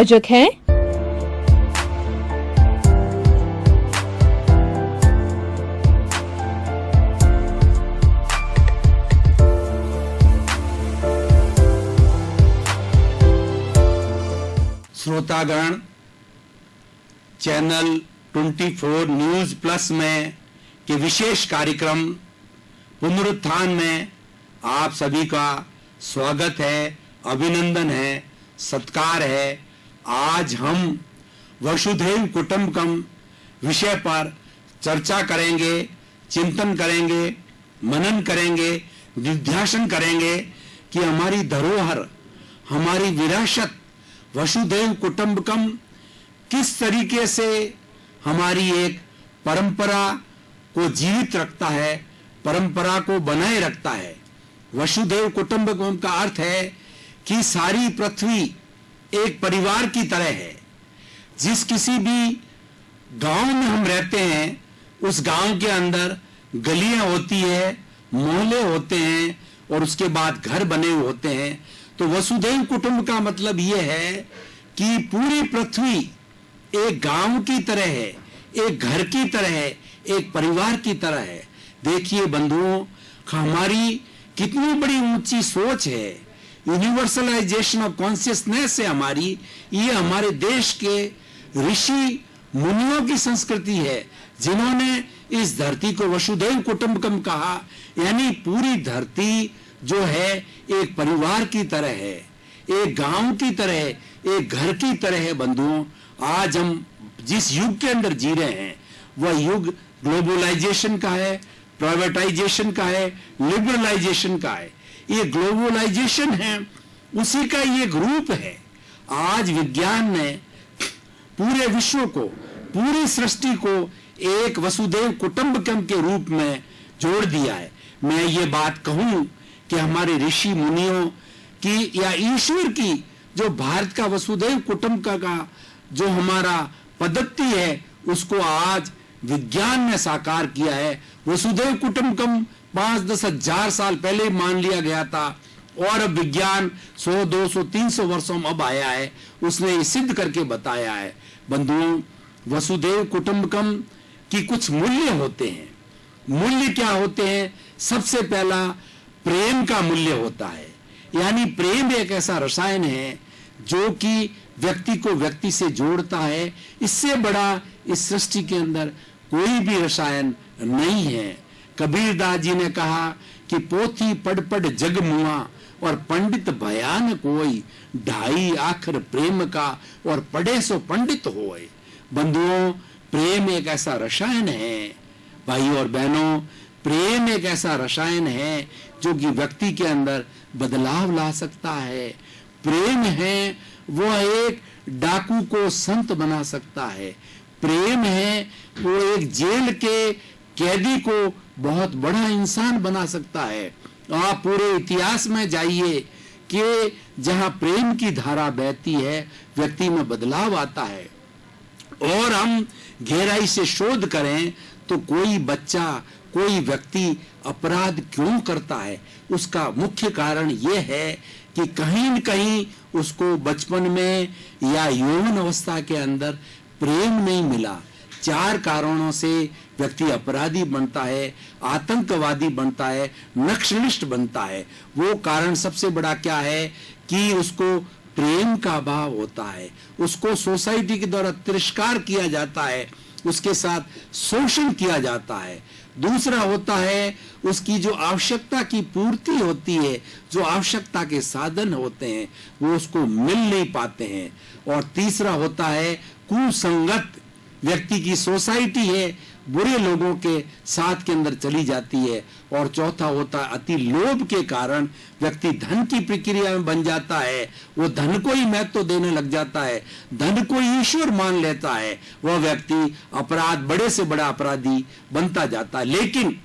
अजक है। श्रोतागण, channel 24 news plus में के विशेष कार्यक्रम पुनरुत्थान में आप सभी का स्वागत है, अभिनंदन है, सत्कार है। आज हम वसुधैव कुटुंबकम विषय पर चर्चा करेंगे, चिंतन करेंगे, मनन करेंगे, निध्यासन करेंगे कि हमारी धरोहर, हमारी विरासत वसुधैव कुटुंबकम किस तरीके से हमारी एक परंपरा को जीवित रखता है, परंपरा को बनाए रखता है। वसुधैव कुटुंबकम का अर्थ है कि सारी पृथ्वी एक परिवार की तरह है। जिस किसी भी गांव में हम रहते हैं, उस गांव के अंदर गलियां होती है, मोहल्ले होते हैं और उसके बाद घर बने हुए होते हैं। तो वसुधैव कुटुंब का मतलब यह है कि पूरी पृथ्वी एक गांव की तरह है, एक घर की तरह है, एक परिवार की तरह है। देखिए बंधुओं, हमारी कितनी बड़ी ऊंची सोच है, यूनिवर्सलाइजेशन ऑफ कॉन्शियसनेस है हमारी। ये हमारे देश के ऋषि मुनियों की संस्कृति है, जिन्होंने इस धरती को वसुधैव कुटुंबकम कहा, यानी पूरी धरती जो है एक परिवार की तरह है, एक गांव की तरह है, एक घर की तरह है। बंधुओं, आज हम जिस युग के अंदर जी रहे हैं वह युग ग्लोबलाइजेशन का है, प्राइवेटाइजेशन का है, लिबरलाइजेशन का है। ये ग्लोबलाइजेशन है, उसी का ये ग्रुप है। आज विज्ञान ने पूरे विश्व को, पूरी सृष्टि को एक वसुधैव कुटुंबकम के रूप में जोड़ दिया है। मैं ये बात कहूं कि हमारे ऋषि मुनियों की या ईश्वर की जो भारत का वसुधैव कुटुंबकम का जो हमारा पद्धति है, उसको आज विज्ञान ने साकार किया है। वसुधैव कुटुंबकम 5-10 हजार साल पहले मान लिया गया था और अब विज्ञान 100, 200, 300 वर्षों में अब आया है, उसने ये सिद्ध करके बताया है। बंधुओं, वसुधैव कुटुंबकम की कुछ मूल्य होते हैं। मूल्य क्या होते हैं? सबसे पहला प्रेम का मूल्य होता है, यानी प्रेम एक ऐसा रसायन है जो कि व्यक्ति को व्यक्ति से जोड़ता है। इससे बड़ा इस सृष्टि के अंदर कोई भी रसायन नहीं है। कबीरदास जी ने कहा कि पोथी पढ़ पढ़ जग मुआ और पंडित भयान कोई, ढाई आखिर प्रेम का और पढ़े सो पंडित होए। बंधुओं, प्रेम एक ऐसा रसायन है, भाई और बहनों, प्रेम एक ऐसा रसायन है जो कि व्यक्ति के अंदर बदलाव ला सकता है। प्रेम है वो एक डाकू को संत बना सकता है। प्रेम है वो एक जेल के कैदी को बहुत बड़ा इंसान बना सकता है। आप पूरे इतिहास में जाइए कि जहां प्रेम की धारा बहती है, व्यक्ति में बदलाव आता है। और हम गहराई से शोध करें तो कोई बच्चा, कोई व्यक्ति अपराध क्यों करता है, उसका मुख्य कारण यह है कि कहीं न कहीं उसको बचपन में या यौवन अवस्था के अंदर प्रेम नहीं मिला। 4 कारणों से व्यक्ति अपराधी बनता है, आतंकवादी बनता है, नक्सलिस्ट बनता है। वो कारण सबसे बड़ा क्या है कि उसको प्रेम का अभाव होता है, उसको सोसाइटी के द्वारा तिरस्कार किया जाता है, उसके साथ शोषण किया जाता है। दूसरा होता है उसकी जो आवश्यकता की पूर्ति होती है, जो आवश्यकता के साधन होते हैं वो उसको मिल नहीं पाते हैं। और तीसरा होता है कुसंगत व्यक्ति की सोसाइटी है, बुरे लोगों के साथ के अंदर चली जाती है। और चौथा होता है अति लोभ के कारण व्यक्ति धन की प्रक्रिया में बन जाता है, वो धन को ही महत्व देने लग जाता है, धन को ईश्वर मान लेता है। वह व्यक्ति अपराध, बड़े से बड़ा अपराधी बनता जाता है। लेकिन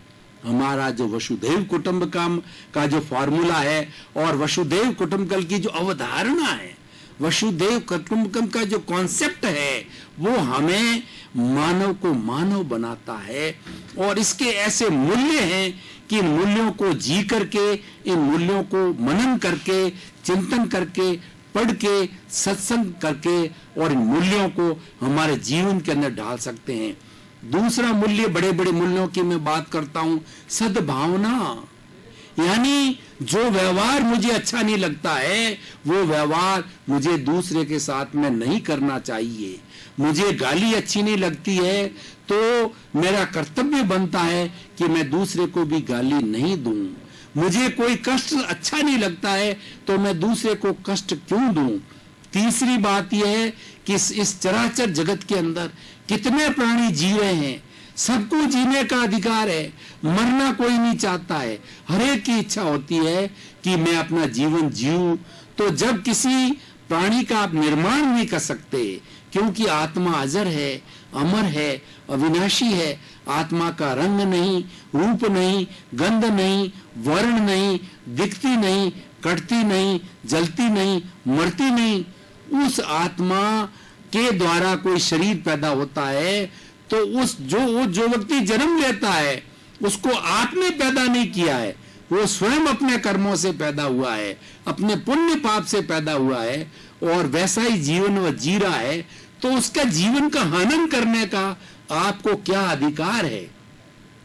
हमारा जो वसुधैव कुटुंबकम का जो फॉर्मूला है और वसुधैव कुटुंबकम की जो अवधारणा है, वसुधैव कुटुंबकम का जो कॉन्सेप्ट है, वो हमें मानव को मानव बनाता है। और इसके ऐसे मूल्य हैं कि इन मूल्यों को जी करके, इन मूल्यों को मनन करके, चिंतन करके, पढ़ के, सत्संग करके और इन मूल्यों को हमारे जीवन के अंदर डाल सकते हैं। दूसरा मूल्य, बड़े बड़े मूल्यों की मैं बात करता हूं, सद्भावना। यानी जो व्यवहार मुझे अच्छा नहीं लगता है, वो व्यवहार मुझे दूसरे के साथ में नहीं करना चाहिए। मुझे गाली अच्छी नहीं लगती है तो मेरा कर्तव्य बनता है कि मैं दूसरे को भी गाली नहीं दूं। मुझे कोई कष्ट अच्छा नहीं लगता है तो मैं दूसरे को कष्ट क्यों दूं। तीसरी बात यह है कि इस चराचर जगत के अंदर कितने प्राणी जी रहे हैं, सबको जीने का अधिकार है, मरना कोई नहीं चाहता है, हर एक की इच्छा होती है कि मैं अपना जीवन जीऊं। तो जब किसी प्राणी का आप निर्माण नहीं कर सकते, क्योंकि आत्मा अजर है, अमर है, अविनाशी है, आत्मा का रंग नहीं, रूप नहीं, गंध नहीं, वर्ण नहीं, दिखती नहीं, कटती नहीं, जलती नहीं, मरती नहीं, उस आत्मा के द्वारा कोई शरीर पैदा होता है तो उस जो व्यक्ति जन्म लेता है उसको आपने पैदा नहीं किया है, वो स्वयं अपने कर्मों से पैदा हुआ है, अपने पुण्य पाप से पैदा हुआ है और वैसा ही जीवन वह जी रहा है। तो उसका जीवन का हनन करने का आपको क्या अधिकार है?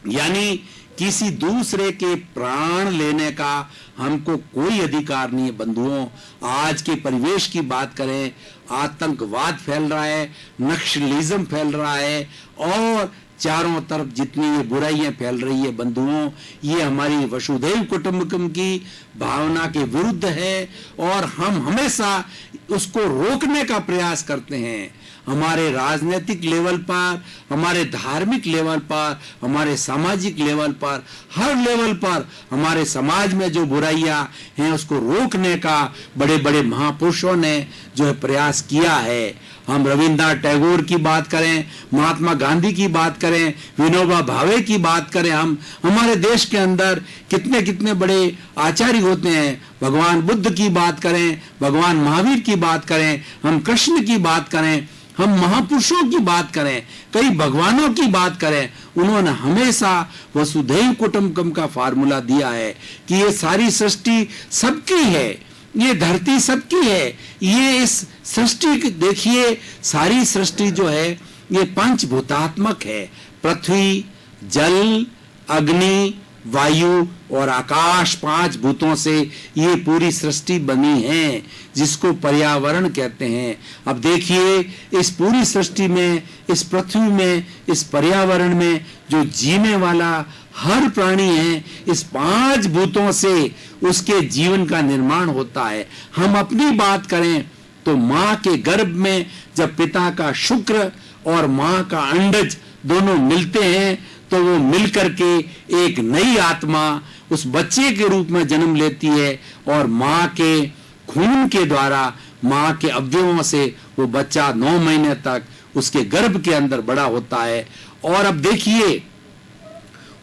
यानी किसी दूसरे के प्राण लेने का हमको कोई अधिकार नहीं है। बंधुओं, आज के परिवेश की बात करें, आतंकवाद फैल रहा है, नक्सलिज्म फैल रहा है और चारों तरफ जितनी ये बुराइयां फैल रही है बंधुओं, ये हमारी वसुधैव कुटुंबकम की भावना के विरुद्ध है और हम हमेशा उसको रोकने का प्रयास करते हैं। हमारे राजनीतिक लेवल पर, हमारे धार्मिक लेवल पर, हमारे सामाजिक लेवल पर, हर लेवल पर हमारे समाज में जो बुराइयां हैं उसको रोकने का बड़े बड़े महापुरुषों ने जो है प्रयास किया है। हम रविन्द्रनाथ टैगोर की बात करें, महात्मा गांधी की बात करें, विनोबा भावे की बात करें, हम हमारे देश के अंदर कितने कितने बड़े आचार्य होते हैं। भगवान बुद्ध की बात करें, भगवान महावीर की बात करें, हम कृष्ण की बात करें, हम महापुरुषों की बात करें, कई भगवानों की बात करें, उन्होंने हमेशा वसुधैव कुटुंबकम का फार्मूला दिया है कि ये सारी सृष्टि सबकी है, ये धरती सबकी है। ये इस सृष्टि देखिए, सारी सृष्टि जो है ये पंचभूतात्मक है। पृथ्वी, जल, अग्नि, वायु और आकाश, 5 भूतों से ये पूरी सृष्टि बनी है, जिसको पर्यावरण कहते हैं। अब देखिए, इस पूरी सृष्टि में, इस पृथ्वी में, इस पर्यावरण में जो जीने वाला हर प्राणी है, इस 5 भूतों से उसके जीवन का निर्माण होता है। हम अपनी बात करें तो माँ के गर्भ में जब पिता का शुक्र और माँ का अंडज दोनों मिलते हैं तो वो मिलकर के एक नई आत्मा उस बच्चे के रूप में जन्म लेती है और माँ के खून के द्वारा, माँ के अवयवों से वो बच्चा 9 महीने तक उसके गर्भ के अंदर बड़ा होता है। और अब देखिए,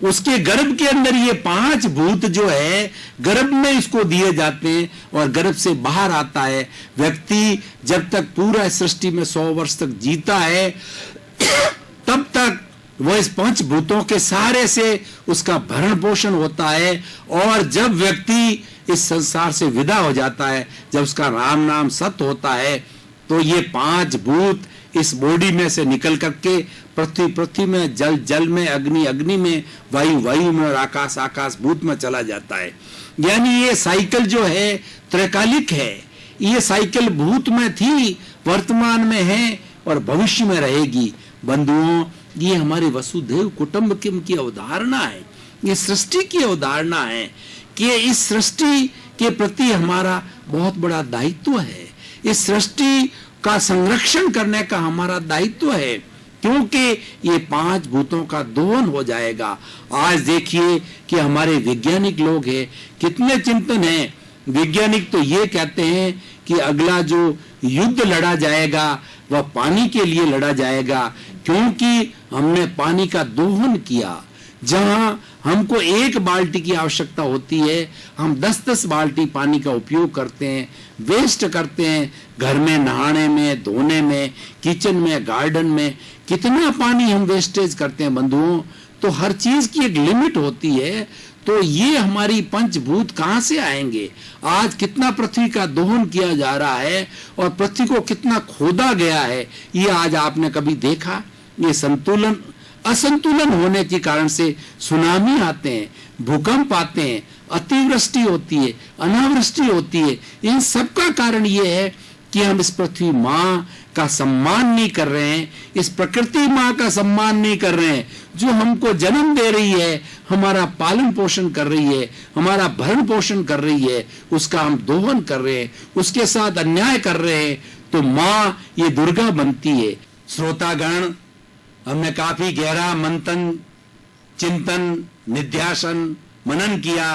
उसके गर्भ के अंदर ये 5 भूत जो है गर्भ में इसको दिए जाते हैं और गर्भ से बाहर आता है। व्यक्ति जब तक पूरा सृष्टि में 100 वर्ष तक जीता है तब तक वो इस 5 भूतों के सहारे से उसका भरण पोषण होता है। और जब व्यक्ति इस संसार से विदा हो जाता है, जब उसका राम नाम सत्य होता है, तो ये 5 भूत इस बॉडी में से निकल करके पृथ्वी में, जल में, अग्नि में, वायु में और आकाश भूत में चला जाता है। यानी ये साइकिल जो है त्रैकालिक है। ये साइकिल भूत में थी, वर्तमान में है और भविष्य में रहेगी। बंधुओं, ये हमारे वसुधैव कुटुंबकम की अवधारणा है, ये सृष्टि की अवधारणा है कि इस सृष्टि के प्रति हमारा बहुत बड़ा दायित्व है। इस सृष्टि का संरक्षण करने का हमारा दायित्व है, क्योंकि ये 5 भूतों का दोहन हो जाएगा। आज देखिए कि हमारे वैज्ञानिक लोग हैं, कितने चिंतन हैं। वैज्ञानिक तो ये कहते हैं कि अगला जो युद्ध लड़ा जाएगा वह पानी के लिए लड़ा जाएगा, क्योंकि हमने पानी का दोहन किया। जहां हमको 1 बाल्टी की आवश्यकता होती है, हम 10-10 बाल्टी पानी का उपयोग करते हैं, वेस्ट करते हैं। घर में नहाने में, धोने में, किचन में, गार्डन में कितना पानी हम वेस्टेज करते हैं बंधुओं। तो हर चीज की एक लिमिट होती है। तो ये हमारी पंचभूत कहां से आएंगे? आज कितना पृथ्वी का दोहन किया जा रहा है और पृथ्वी को कितना खोदा गया है, ये आज आपने कभी देखा? ये संतुलन असंतुलन होने के कारण से सुनामी आते हैं, भूकंप आते हैं, अतिवृष्टि होती है, अनावृष्टि होती है। इन सब का कारण ये है कि हम इस पृथ्वी माँ का सम्मान नहीं कर रहे हैं, इस प्रकृति माँ का सम्मान नहीं कर रहे हैं, जो हमको जन्म दे रही है, हमारा पालन पोषण कर रही है, हमारा भरण पोषण कर रही है, उसका हम दोहन कर रहे हैं, उसके साथ अन्याय कर रहे हैं। तो माँ ये दुर्गा बनती है। श्रोतागण, हमने काफी गहरा मंथन, चिंतन, निध्यासन, मनन किया।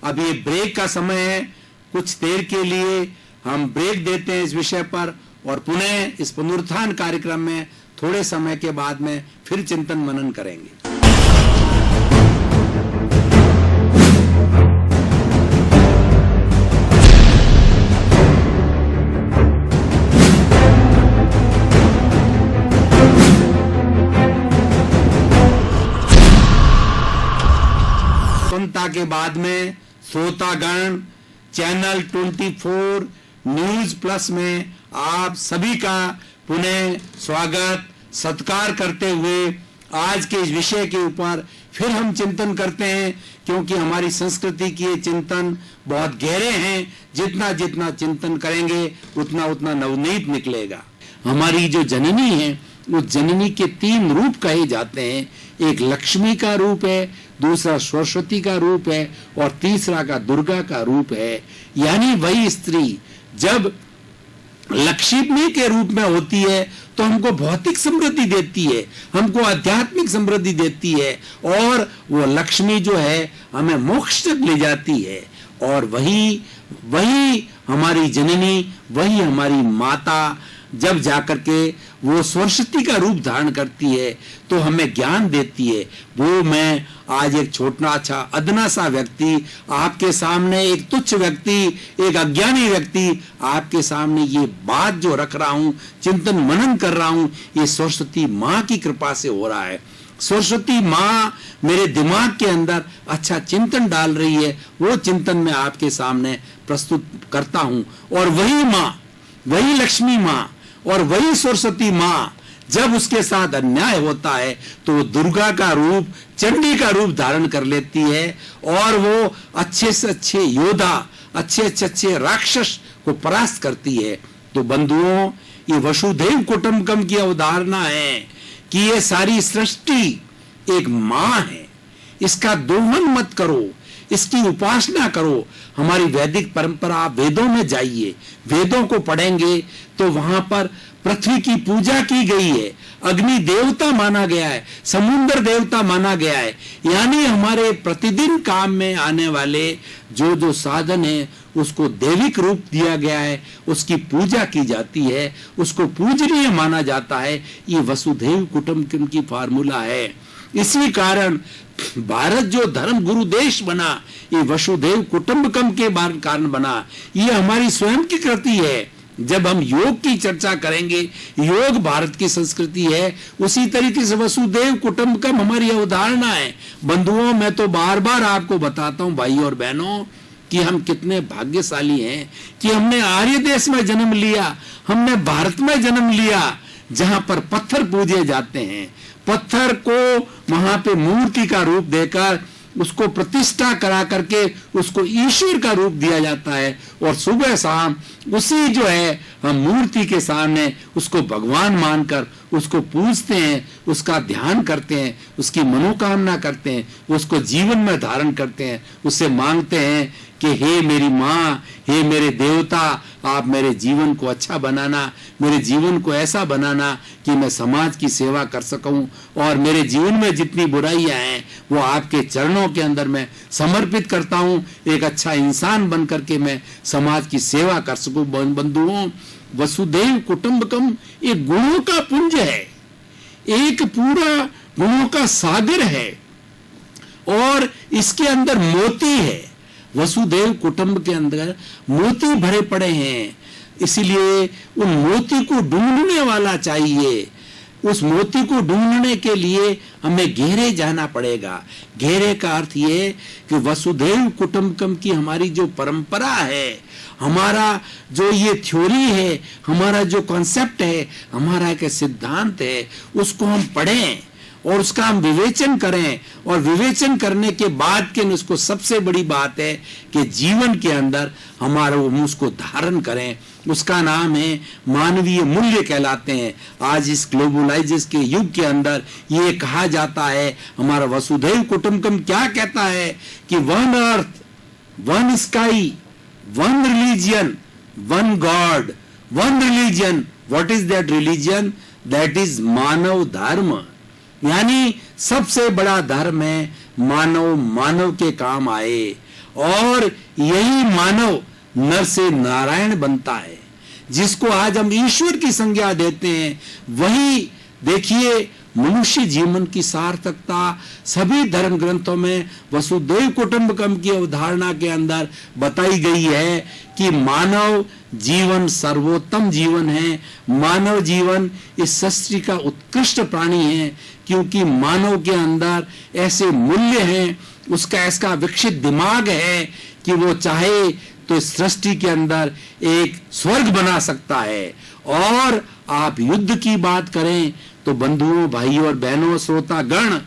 अब ये ब्रेक का समय है, कुछ देर के लिए हम ब्रेक देते हैं इस विषय पर और पुनः इस पुनरुत्थान कार्यक्रम में थोड़े समय के बाद में फिर चिंतन मनन करेंगे। के बाद में श्रोतागण, चैनल 24 न्यूज प्लस में आप सभी का पुनः स्वागत सत्कार करते हुए आज के इस विषय के ऊपर फिर हम चिंतन करते हैं, क्योंकि हमारी संस्कृति के चिंतन बहुत गहरे हैं। जितना जितना चिंतन करेंगे उतना उतना नवनीत निकलेगा। हमारी जो जननी है, उस जननी के 3 रूप कहे जाते हैं। एक लक्ष्मी का रूप है, दूसरा सरस्वती का रूप है और तीसरा का दुर्गा का रूप है। यानी वही स्त्री जब लक्ष्मी के रूप में होती है तो हमको भौतिक समृद्धि देती है, हमको आध्यात्मिक समृद्धि देती है, और वो लक्ष्मी जो है हमें मोक्ष तक ले जाती है। और वही हमारी जननी, वही हमारी माता जब जाकर के वो सरस्वती का रूप धारण करती है तो हमें ज्ञान देती है। वो मैं आज एक छोटा सा अदना सा व्यक्ति आपके सामने, एक तुच्छ व्यक्ति, एक अज्ञानी व्यक्ति आपके सामने ये बात जो रख रहा हूं, चिंतन मनन कर रहा हूं, ये सरस्वती माँ की कृपा से हो रहा है। सरस्वती माँ मेरे दिमाग के अंदर अच्छा चिंतन डाल रही है, वो चिंतन मैं आपके सामने प्रस्तुत करता हूं। और वही माँ, वही लक्ष्मी माँ और वही सरस्वती माँ जब उसके साथ अन्याय होता है तो वो दुर्गा का रूप, चंडी का रूप धारण कर लेती है और वो अच्छे से अच्छे योद्धा, अच्छे अच्छे राक्षस को परास्त करती है। तो बंधुओं, ये वसुधैव कुटुंबकम की अवधारणा है कि ये सारी सृष्टि एक माँ है। इसका दोहन मत करो, इसकी उपासना करो। हमारी वैदिक परंपरा, वेदों में जाइए, वेदों को पढ़ेंगे तो वहां पर पृथ्वी की पूजा की गई है, अग्नि देवता माना गया है, समुद्र देवता माना गया है। यानी हमारे प्रतिदिन काम में आने वाले जो जो साधन है उसको दैविक रूप दिया गया है, उसकी पूजा की जाती है, उसको पूजनीय माना जाता है। ये वसुधैव कुटुंबकम की फार्मूला है। इसी कारण भारत जो धर्म गुरु देश बना, ये वसुधैव कुटुंबकम के कारण बना। ये हमारी स्वयं की कृति है। जब हम योग की चर्चा करेंगे, योग भारत की संस्कृति है, उसी तरीके से वसुधैव कुटुंबकम हमारी अवधारणा है। बंधुओं, मैं तो बार बार आपको बताता हूं भाई और बहनों कि हम कितने भाग्यशाली हैं कि हमने आर्य देश में जन्म लिया, हमने भारत में जन्म लिया, जहां पर पत्थर पूजे जाते हैं। पत्थर को वहां पे मूर्ति का रूप देकर उसको प्रतिष्ठा करा करके उसको ईश्वर का रूप दिया जाता है, और सुबह शाम उसी जो है हम मूर्ति के सामने उसको भगवान मानकर उसको पूजते हैं, उसका ध्यान करते हैं, उसकी मनोकामना करते हैं, उसको जीवन में धारण करते हैं, उससे मांगते हैं कि हे मेरी माँ, हे मेरे देवता, आप मेरे जीवन को अच्छा बनाना, मेरे जीवन को ऐसा बनाना कि मैं समाज की सेवा कर सकूं, और मेरे जीवन में जितनी बुराइयां हैं वो आपके चरणों के अंदर मैं समर्पित करता हूं। एक अच्छा इंसान बन करके मैं समाज की सेवा कर सकूं। बंधुओं, वसुधैव कुटुंबकम एक गुणों का पुंज है, एक पूरा गुणों का सागर है, और इसके अंदर मोती है। वसुधैव कुटुंब के अंदर मोती भरे पड़े हैं, इसीलिए उन मोती को ढूंढने वाला चाहिए। उस मोती को ढूंढने के लिए हमें गहरे जाना पड़ेगा। गहरे का अर्थ ये कि वसुधैव कुटुंबकम की हमारी जो परंपरा है, हमारा जो ये थ्योरी है, हमारा जो कॉन्सेप्ट है, हमारा एक सिद्धांत है, उसको हम पढ़ें और उसका हम विवेचन करें। और विवेचन करने के बाद के उसको सबसे बड़ी बात है कि जीवन के अंदर हमारा उसको धारण करें। उसका नाम है मानवीय मूल्य कहलाते हैं। आज इस ग्लोबलाइजेशन के युग के अंदर ये कहा जाता है, हमारा वसुधैव कुटुंबकम क्या कहता है कि one earth, one sky, one religion, one god, one religion. What is that religion? That is मानव धर्म। यानी सबसे बड़ा धर्म है मानव मानव के काम आए, और यही मानव नर से नारायण बनता है, जिसको आज हम ईश्वर की संज्ञा देते हैं। वही देखिए मनुष्य जीवन की सार्थकता सभी धर्म ग्रंथों में वसुधैव कुटुंबकम की अवधारणा के अंदर बताई गई है कि मानव जीवन सर्वोत्तम जीवन है। मानव जीवन इस सृष्टि का उत्कृष्ट प्राणी है, क्योंकि मानव के अंदर ऐसे मूल्य हैं, उसका ऐसा विकसित दिमाग है कि वो चाहे तो इस सृष्टि के अंदर एक स्वर्ग बना सकता है। और आप युद्ध की बात करें तो बंधुओं, भाइयों और बहनों, श्रोतागण,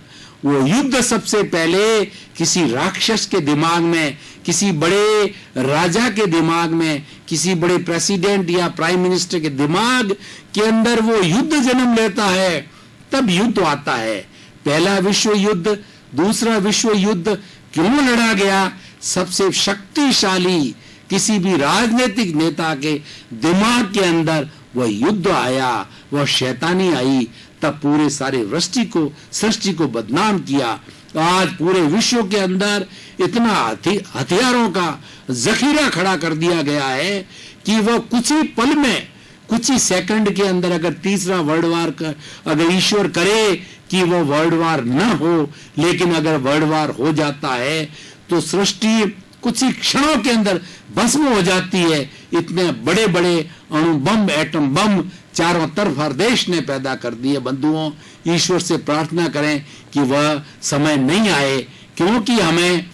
वो युद्ध सबसे पहले किसी राक्षस के दिमाग में, किसी बड़े राजा के दिमाग में, किसी बड़े प्रेसिडेंट या प्राइम मिनिस्टर के दिमाग के अंदर वो युद्ध जन्म लेता है, तब युद्ध आता है। पहला विश्व युद्ध, दूसरा विश्व युद्ध क्यों लड़ा गया? सबसे शक्तिशाली किसी भी राजनीतिक नेता के दिमाग के अंदर वह युद्ध आया, वह शैतानी आई, तब पूरे सारे सृष्टि को बदनाम किया। आज पूरे विश्व के अंदर इतना हथियारों का जखीरा खड़ा कर दिया गया है कि वह कुछ ही पल में, कुछ ही सेकंड के अंदर अगर तीसरा वर्ल्ड वार अगर ईश्वर करे कि वो वर्ल्ड वार न हो, लेकिन अगर वर्ल्ड वार हो जाता है तो सृष्टि कुछ ही क्षणों के अंदर भस्म हो जाती है। इतने बड़े बड़े अणु बम, एटम बम चारों तरफ हर देश ने पैदा कर दिए। बंधुओं, ईश्वर से प्रार्थना करें कि वह समय नहीं आए, क्योंकि हमें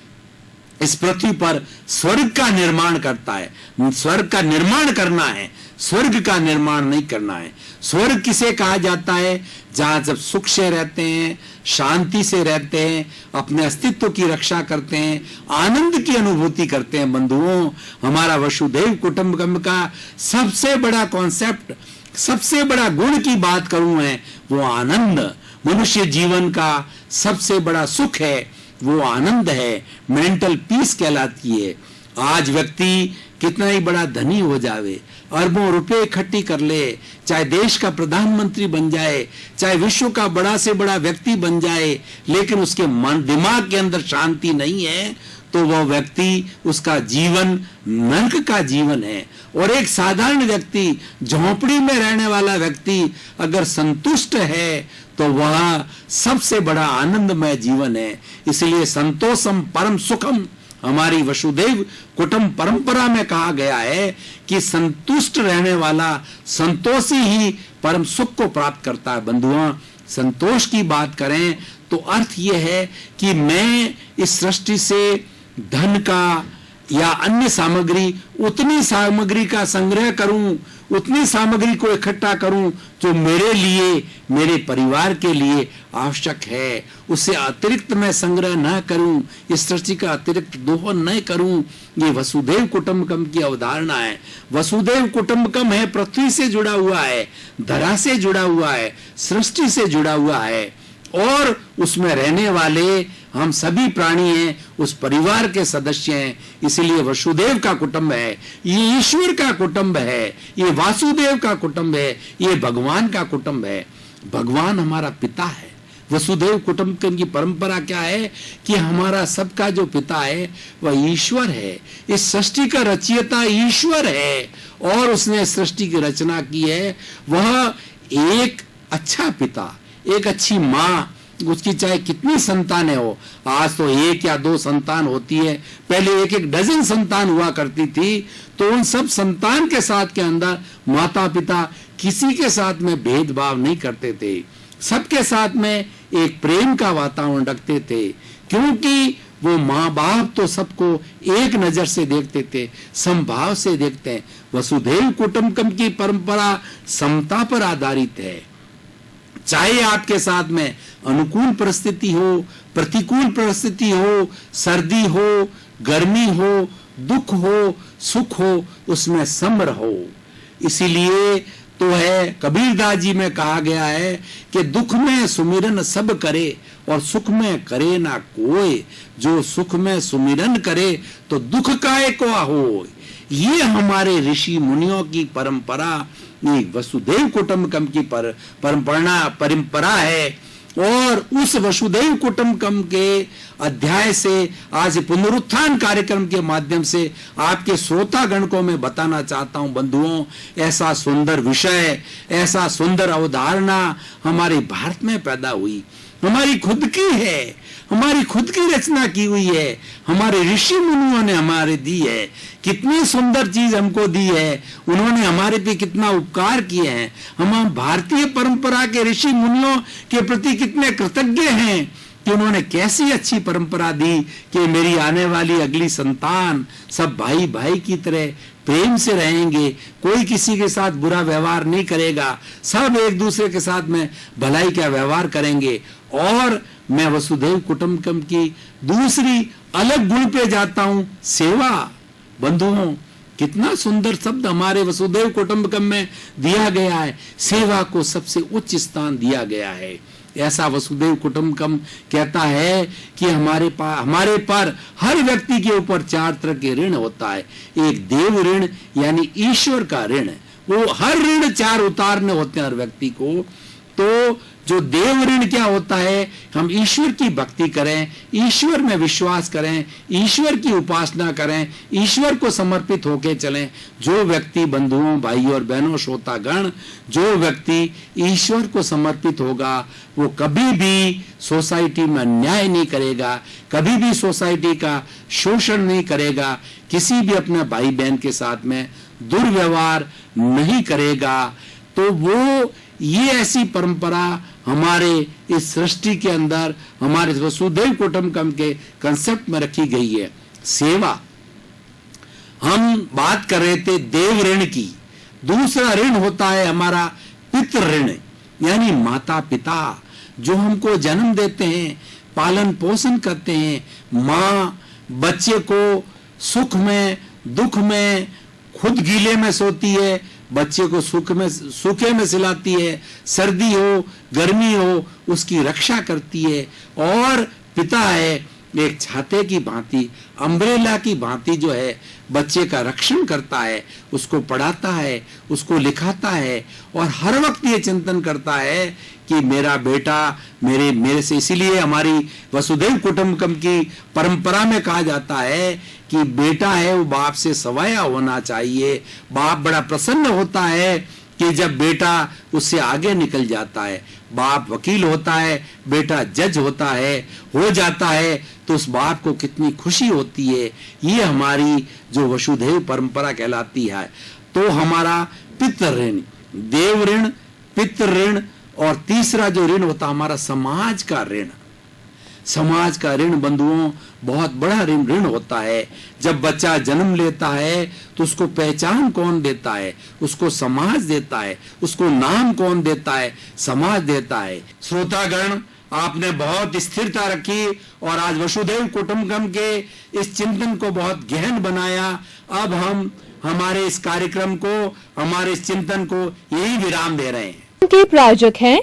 इस पृथ्वी पर स्वर्ग का निर्माण करता है, स्वर्ग का निर्माण करना है, स्वर्ग का निर्माण नहीं करना है। स्वर्ग किसे कहा जाता है? जहां सब सुख से रहते हैं, शांति से रहते हैं, अपने अस्तित्व की रक्षा करते हैं, आनंद की अनुभूति करते हैं। बंधुओं, हमारा वसुधैव कुटुंबकम का सबसे बड़ा कॉन्सेप्ट, सबसे बड़ा गुण की बात करूं मैं, वो आनंद। मनुष्य जीवन का सबसे बड़ा सुख है, वो आनंद है, मेंटल पीस कहलाती है। आज व्यक्ति कितना ही बड़ा धनी हो जावे, अरबों रुपए इकट्ठी कर ले, चाहे देश का प्रधानमंत्री बन जाए, चाहे विश्व का बड़ा से बड़ा व्यक्ति बन जाए, लेकिन उसके मन दिमाग के अंदर शांति नहीं है, तो वह व्यक्ति, उसका जीवन नरक का जीवन है। और एक साधारण व्यक्ति, झोंपड़ी में रहने वाला व्यक्ति अगर संतुष्ट है तो वह सबसे बड़ा आनंदमय जीवन है। इसलिए संतोषम परम सुखम हमारी वसुधैव कुटुंब परंपरा में कहा गया है कि संतुष्ट रहने वाला संतोषी ही परम सुख को प्राप्त करता है। बंधुओं, संतोष की बात करें तो अर्थ यह है कि मैं इस सृष्टि से धन का या अन्य सामग्री, उतनी सामग्री का संग्रह करूं, उतनी सामग्री को इकट्ठा करूं जो मेरे लिए, मेरे परिवार के लिए आवश्यक है। उससे अतिरिक्त मैं संग्रह न करूं, इस सृष्टि का अतिरिक्त दोहन न करूं। ये वसुधैव कुटुंबकम की अवधारणा है। वसुधैव कुटुंबकम है, पृथ्वी से जुड़ा हुआ है, धरा से जुड़ा हुआ है, सृष्टि से जुड़ा हुआ है, और उसमें रहने वाले हम सभी प्राणी हैं, उस परिवार के सदस्य हैं। इसलिए वसुधैव का कुटुंब है, ये ईश्वर का कुटुंब है, ये वासुदेव का कुटुंब है, ये भगवान का कुटुंब है। भगवान हमारा पिता है। वसुधैव कुटुंबकम की परंपरा क्या है कि हमारा सबका जो पिता है वह ईश्वर है। इस सृष्टि का रचयिता ईश्वर है, और उसने सृष्टि की रचना की है। वह एक अच्छा पिता, एक अच्छी माँ, उसकी चाहे कितनी संतानें हो, आज तो 1 या 2 संतान होती है, पहले 1-1 डजन संतान हुआ करती थी। तो उन सब संतान के साथ के अंदर माता पिता किसी के साथ में भेदभाव नहीं करते थे, सबके साथ में एक प्रेम का वातावरण रखते थे, क्योंकि वो माँ बाप तो सबको एक नजर से देखते थे, समभाव से देखते हैं। वसुधैव कुटुंबकम की परंपरा समता पर आधारित है। चाहे आपके साथ में अनुकूल परिस्थिति हो, प्रतिकूल परिस्थिति हो, सर्दी हो, गर्मी हो, दुख हो, सुख हो, उसमें सम रहो। इसीलिए तो है कबीरदास जी में कहा गया है कि दुख में सुमिरन सब करे और सुख में करे ना कोई, जो सुख में सुमिरन करे तो दुख काहे को हो। ये हमारे ऋषि मुनियों की परंपरा, ये वसुधैव कुटुंबकम की परंपरा है। और उस वसुधैव कुटुंबकम के अध्याय से आज पुनरुत्थान कार्यक्रम के माध्यम से आपके श्रोतागण को मैं बताना चाहता हूं बंधुओं, ऐसा सुंदर विषय, ऐसा सुंदर अवधारणा हमारे भारत में पैदा हुई, हमारी खुद की है, हमारी खुद की रचना की हुई है, हमारे ऋषि मुनियों ने हमारे दी है। कितनी सुंदर चीज हमको दी है, उन्होंने हमारे पे कितना उपकार किए हैं। हम भारतीय परंपरा के ऋषि मुनियों के प्रति कितने कृतज्ञ हैं कि उन्होंने कैसी अच्छी परंपरा दी कि मेरी आने वाली अगली संतान सब भाई भाई की तरह प्रेम से रहेंगे, कोई किसी के साथ बुरा व्यवहार नहीं करेगा, सब एक दूसरे के साथ में भलाई का व्यवहार करेंगे। और मैं वसुधैव कुटुंबकम की दूसरी अलग गुण पे जाता हूं, सेवा। बंधुओं, कितना सुंदर शब्द हमारे वसुधैव कुटुंबकम में दिया गया है, सेवा को सबसे उच्च स्थान दिया गया है। ऐसा वसुधैव कुटुंबकम कहता है कि हमारे पर हर व्यक्ति के ऊपर 4 तरह के ऋण होता है। एक देव ऋण यानी ईश्वर का ऋण, वो हर ऋण 4 उतारने होते हैं हर व्यक्ति को। तो जो देव ऋण क्या होता है, हम ईश्वर की भक्ति करें, ईश्वर में विश्वास करें, ईश्वर की उपासना करें, ईश्वर को समर्पित होके चलें। जो व्यक्ति बंधुओं, भाइयों और बहनों, श्रोतागण, जो व्यक्ति ईश्वर को समर्पित होगा वो कभी भी सोसाइटी में अन्याय नहीं करेगा, कभी भी सोसाइटी का शोषण नहीं करेगा, किसी भी अपने भाई बहन के साथ में दुर्व्यवहार नहीं करेगा। तो वो ये ऐसी परंपरा हमारे इस सृष्टि के अंदर, हमारे वसुधैव कुटुंबकम के कंसेप्ट में रखी गई है। सेवा, हम बात कर रहे थे देव ऋण की। दूसरा ऋण होता है हमारा पितृ ऋण, यानी माता पिता जो हमको जन्म देते हैं, पालन पोषण करते हैं। माँ बच्चे को सुख में दुख में, खुद गीले में सोती है, बच्चे को सूखे में सिलाती है, सर्दी हो गर्मी हो उसकी रक्षा करती है। और पिता है एक छाते की भांति, अम्ब्रेला की भांति जो है बच्चे का रक्षण करता है, उसको पढ़ाता है, उसको लिखाता है और हर वक्त ये चिंतन करता है कि मेरा बेटा मेरे से। इसीलिए हमारी वसुधैव कुटुंबकम की परंपरा में कहा जाता है कि बेटा है वो बाप से सवाया होना चाहिए। बाप बड़ा प्रसन्न होता है कि जब बेटा उससे आगे निकल जाता है। बाप वकील होता है, बेटा जज होता है, हो जाता है, तो उस बाप को कितनी खुशी होती है। ये हमारी जो वसुधैव परंपरा कहलाती है। तो हमारा पितृ ऋण, देव ऋण, पितृ ऋण और तीसरा जो ऋण होता हमारा समाज का ऋण। समाज का ऋण बंधुओं बहुत बड़ा ऋण होता है। जब बच्चा जन्म लेता है तो उसको पहचान कौन देता है? उसको समाज देता है। उसको नाम कौन देता है? समाज देता है। श्रोतागण, आपने बहुत स्थिरता रखी और आज वसुधैव कुटुंबकम के इस चिंतन को बहुत गहन बनाया। अब हम हमारे इस कार्यक्रम को, हमारे इस चिंतन को यही विराम दे रहे हैं। के प्रायोजक हैं